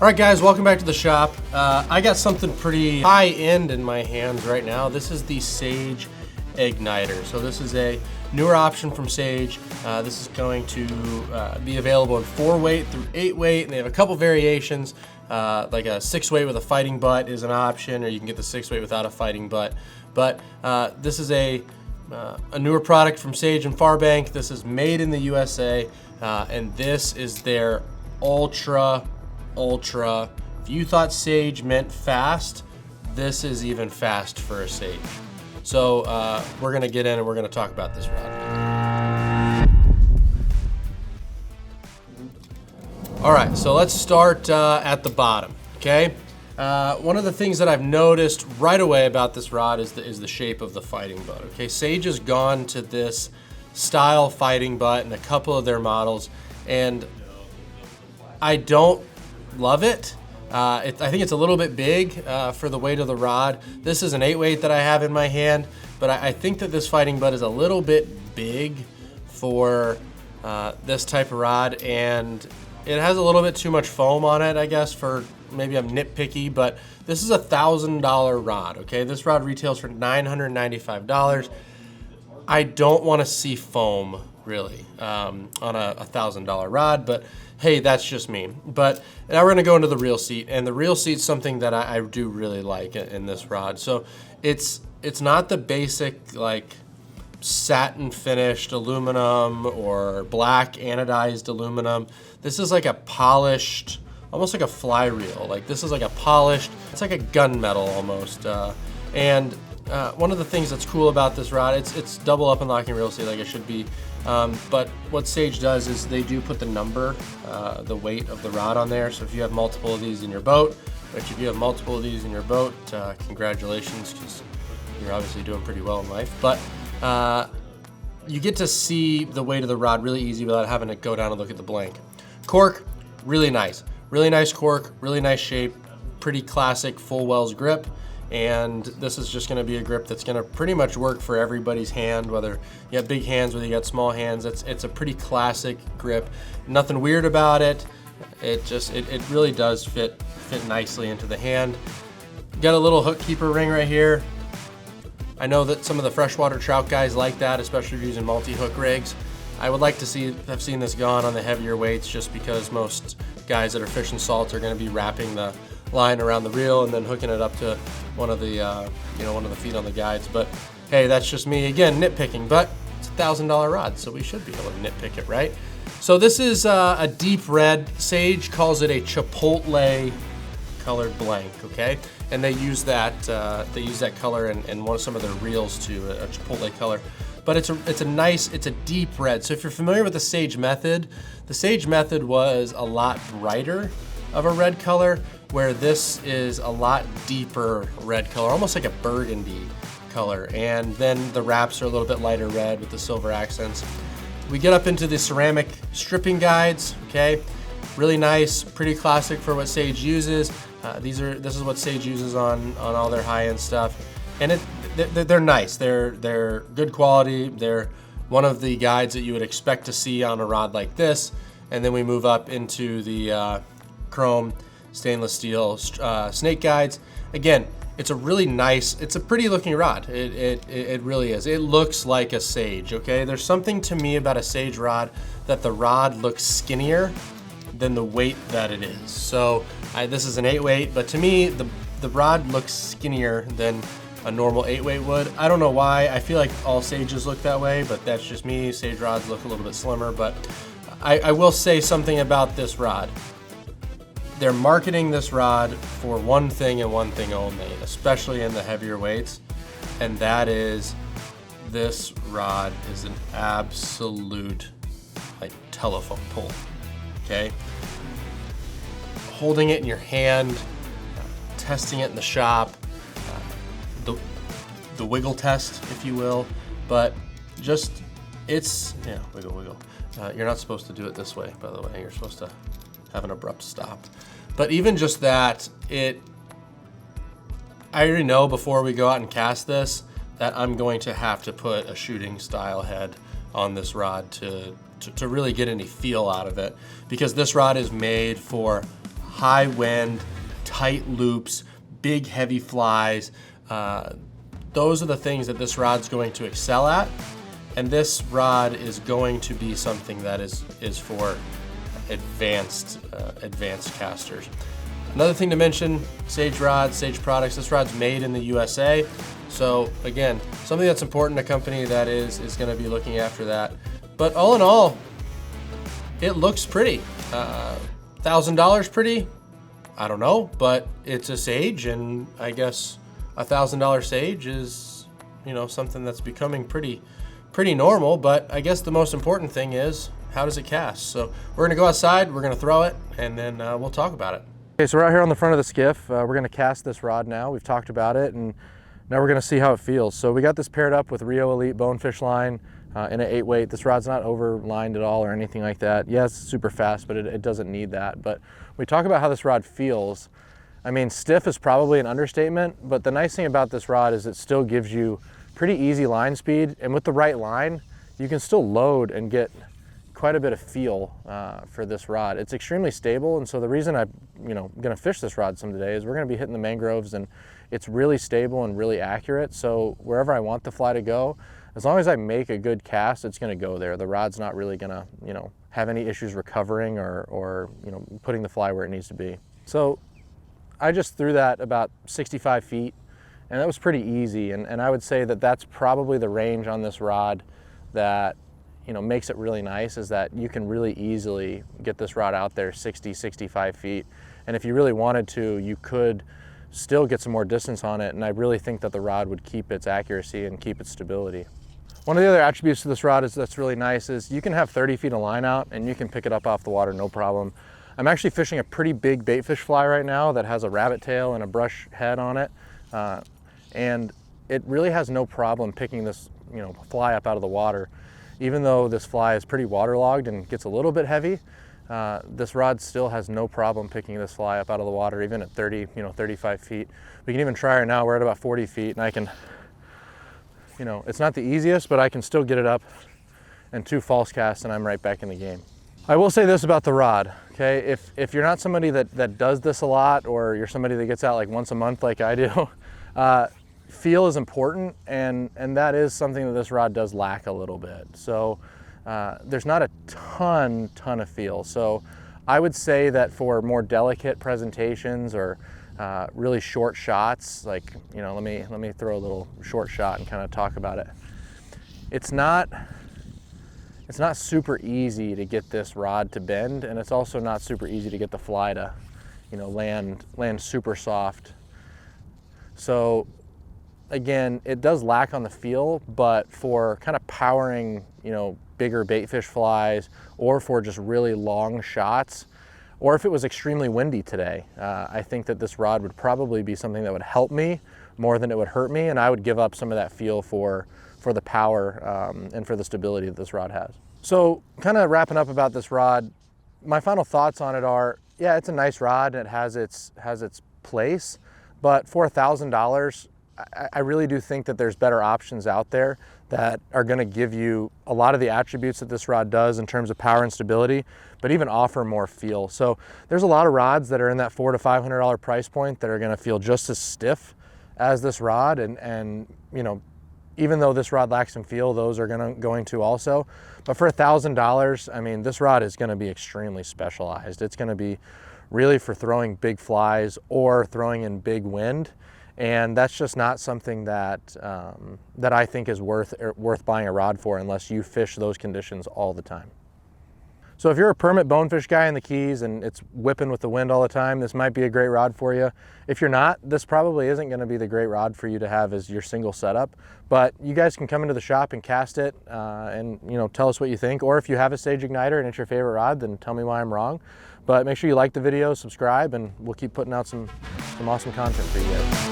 All right, guys, welcome back to the shop. I got something pretty high-end in my hands right now. This is the Sage Igniter. So this is a newer option from Sage. This is going to be available in 4-weight through 8-weight, and they have a couple variations. Like a 6-weight with a fighting butt is an option, or you can get the 6-weight without a fighting butt. But this is a newer product from Sage and Farbank. This is made in the USA, and this is their ultra. If you thought Sage meant fast, this is even fast for a Sage. So we're gonna get in and we're gonna talk about this rod. All right, so let's start at the bottom, okay? One of the things that I've noticed right away about this rod is the shape of the fighting butt, okay? Sage has gone to this style fighting butt in a couple of their models, and I don't love it. I think it's a little bit big for the weight of the rod. This is an 8-weight that I have in my hand, but I think that this fighting butt is a little bit big for this type of rod, and it has a little bit too much foam on it, I guess, for maybe I'm nitpicky, but this is a $1,000 rod, okay? This rod retails for $995. I don't want to see foam, really, on a $1,000 rod, but hey, that's just me. But now we're gonna go into the reel seat, and the reel seat's something that I do really like in this rod. So it's not the basic like satin finished aluminum or black anodized aluminum. This is like a polished, almost like a fly reel. Like this is like a polished, it's like a gunmetal almost. And one of the things that's cool about this rod, it's double up and locking reel seat like it should be. But what Sage does is they do put the number, the weight of the rod on there. So if you have multiple of these in your boat, congratulations, because you're obviously doing pretty well in life. But you get to see the weight of the rod really easy without having to go down and look at the blank. Cork, really nice cork, really nice shape, pretty classic full wells grip. And this is just gonna be a grip that's gonna pretty much work for everybody's hand, whether you have big hands, whether you got small hands. It's a pretty classic grip. Nothing weird about it. It really does fit nicely into the hand. Got a little hook keeper ring right here. I know that some of the freshwater trout guys like that, especially if you're using multi-hook rigs. I would like to have seen this gone on the heavier weights, just because most guys that are fishing salt are gonna be wrapping the line around the reel and then hooking it up to one of the feet on the guides. But hey, that's just me again nitpicking. But it's a $1,000 rod, so we should be able to nitpick it, right? So this is a deep red. Sage calls it a chipotle colored blank, okay? And they use that color in some of their reels too, a chipotle color. But it's a deep red. So if you're familiar with the Sage method was a lot brighter of a red color, where this is a lot deeper red color, almost like a burgundy color. And then the wraps are a little bit lighter red with the silver accents. We get up into the ceramic stripping guides, okay? Really nice, pretty classic for what Sage uses. This is what Sage uses on all their high-end stuff. And they're nice, they're good quality. They're one of the guides that you would expect to see on a rod like this. And then we move up into the chrome stainless steel snake guides. Again, it's a really nice, it's a pretty looking rod. It really is. It looks like a Sage, okay? There's something to me about a Sage rod that the rod looks skinnier than the weight that it is. So this is an 8-weight, but to me, the rod looks skinnier than a normal 8-weight would. I don't know why. I feel like all Sages look that way, but that's just me. Sage rods look a little bit slimmer, but I will say something about this rod. They're marketing this rod for one thing and one thing only, especially in the heavier weights, and that is this rod is an absolute like telephone pole, okay? Holding it in your hand, testing it in the shop, the wiggle test, if you will, but just, wiggle. You're not supposed to do it this way, by the way. You're supposed to have an abrupt stop. But even just that, I already know before we go out and cast this that I'm going to have to put a shooting style head on this rod to really get any feel out of it, because this rod is made for high wind, tight loops, big heavy flies. Those are the things that this rod's going to excel at. And this rod is going to be something that is for advanced casters. Another thing to mention, Sage rods, Sage products. This rod's made in the USA. So again, something that's important to a company that is going to be looking after that. But all in all, it looks pretty. $1,000 pretty? I don't know, but it's a Sage, and I guess $1,000 Sage is, you know, something that's becoming pretty normal. But I guess the most important thing is, how does it cast? So we're gonna go outside, we're gonna throw it, and then we'll talk about it. Okay, so we're out here on the front of the skiff. We're gonna cast this rod now. We've talked about it, and now we're gonna see how it feels. So we got this paired up with Rio Elite bonefish line in an 8-weight. This rod's not overlined at all or anything like that. Yeah, it's super fast, but it doesn't need that. But we talk about how this rod feels. I mean, stiff is probably an understatement, but the nice thing about this rod is it still gives you pretty easy line speed, and with the right line, you can still load and get quite a bit of feel for this rod. It's extremely stable, and so the reason I'm gonna fish this rod some today is we're gonna be hitting the mangroves, and it's really stable and really accurate. So wherever I want the fly to go, as long as I make a good cast, it's gonna go there. The rod's not really gonna, have any issues recovering or putting the fly where it needs to be. So I just threw that about 65 feet, and that was pretty easy. And I would say that that's probably the range on this rod that makes it really nice, is that you can really easily get this rod out there 60, 65 feet. And if you really wanted to, you could still get some more distance on it. And I really think that the rod would keep its accuracy and keep its stability. One of the other attributes to this rod that's really nice is you can have 30 feet of line out and you can pick it up off the water, no problem. I'm actually fishing a pretty big baitfish fly right now that has a rabbit tail and a brush head on it. And it really has no problem picking this fly up out of the water. Even though this fly is pretty waterlogged and gets a little bit heavy, this rod still has no problem picking this fly up out of the water, even at 30, 35 feet. We can even try it now. We're at about 40 feet, and I can, it's not the easiest, but I can still get it up and 2 false casts, and I'm right back in the game. I will say this about the rod, okay? If you're not somebody that does this a lot, or you're somebody that gets out like once a month like I do, feel is important, and that is something that this rod does lack a little bit. So there's not a ton of feel. So I would say that for more delicate presentations or really short shots, like let me throw a little short shot and kind of talk about it. It's not super easy to get this rod to bend, and it's also not super easy to get the fly to land super soft. So again, it does lack on the feel, but for kind of powering, bigger baitfish flies, or for just really long shots, or if it was extremely windy today, I think that this rod would probably be something that would help me more than it would hurt me, and I would give up some of that feel for the power and for the stability that this rod has. So kind of wrapping up about this rod, my final thoughts on it are, yeah, it's a nice rod and it has its place, but for $1,000, I really do think that there's better options out there that are going to give you a lot of the attributes that this rod does in terms of power and stability, but even offer more feel. So there's a lot of rods that are in that $400 to $500 price point that are going to feel just as stiff as this rod, and even though this rod lacks some feel, those are going to also. But for $1,000, I mean, this rod is going to be extremely specialized. It's going to be really for throwing big flies or throwing in big wind. And that's just not something that I think is worth buying a rod for unless you fish those conditions all the time. So if you're a permit bonefish guy in the Keys and it's whipping with the wind all the time, this might be a great rod for you. If you're not, this probably isn't going to be the great rod for you to have as your single setup. But you guys can come into the shop and cast it and tell us what you think. Or if you have a Sage Igniter and it's your favorite rod, then tell me why I'm wrong. But make sure you like the video, subscribe, and we'll keep putting out some awesome content for you guys.